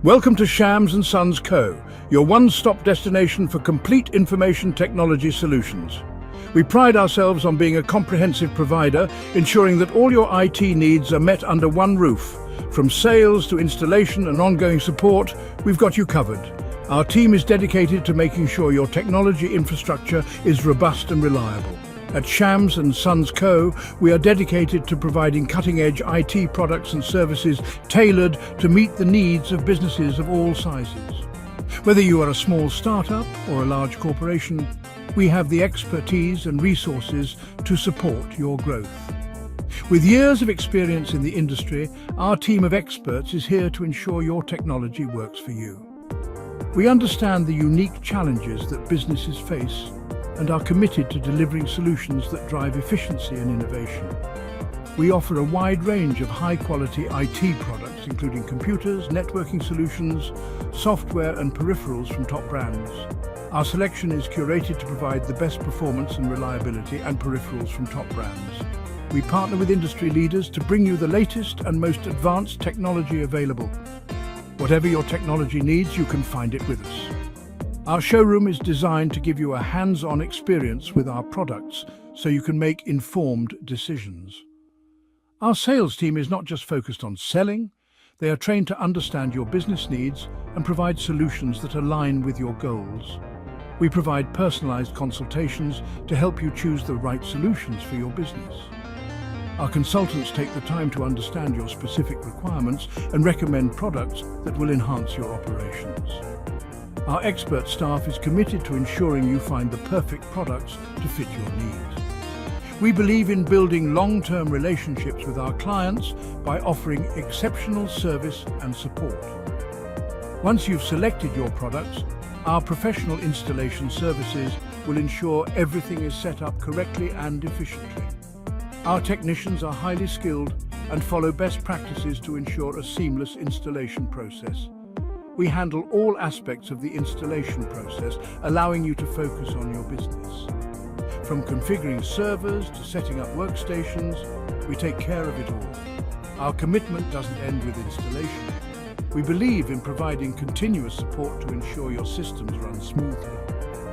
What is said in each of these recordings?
Welcome to Shams & Sons Co., your one-stop destination for complete information technology solutions. We pride ourselves on being a comprehensive provider, ensuring that all your IT needs are met under one roof. From sales to installation and ongoing support, we've got you covered. Our team is dedicated to making sure your technology infrastructure is robust and reliable. At Shams & Sons Co., we are dedicated to providing cutting-edge IT products and services tailored to meet the needs of businesses of all sizes. Whether you are a small startup or a large corporation, we have the expertise and resources to support your growth. With years of experience in the industry, our team of experts is here to ensure your technology works for you. We understand the unique challenges that businesses face and are committed to delivering solutions that drive efficiency and innovation. We offer a wide range of high-quality IT products, including computers, networking solutions, software and peripherals from top brands. Our selection is curated to provide the best performance and reliability and peripherals from top brands. We partner with industry leaders to bring you the latest and most advanced technology available. Whatever your technology needs, you can find it with us. Our showroom is designed to give you a hands-on experience with our products so you can make informed decisions. Our sales team is not just focused on selling, they are trained to understand your business needs and provide solutions that align with your goals. We provide personalized consultations to help you choose the right solutions for your business. Our consultants take the time to understand your specific requirements and recommend products that will enhance your operations. Our expert staff is committed to ensuring you find the perfect products to fit your needs. We believe in building long-term relationships with our clients by offering exceptional service and support. Once you've selected your products, our professional installation services will ensure everything is set up correctly and efficiently. Our technicians are highly skilled and follow best practices to ensure a seamless installation process. We handle all aspects of the installation process, allowing you to focus on your business. From configuring servers to setting up workstations, we take care of it all. Our commitment doesn't end with installation. We believe in providing continuous support to ensure your systems run smoothly.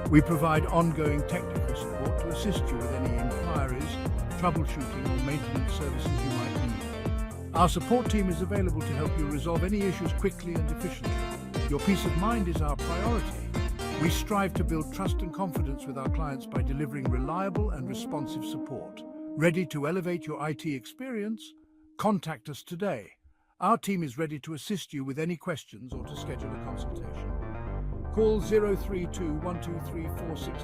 We provide ongoing technical support to assist you with any inquiries, troubleshooting or maintenance services you might need. Our support team is available to help you resolve any issues quickly and efficiently. Your peace of mind is our priority. We strive to build trust and confidence with our clients by delivering reliable and responsive support. Ready to elevate your IT experience? Contact us today. Our team is ready to assist you with any questions or to schedule a consultation. Call 032 123 469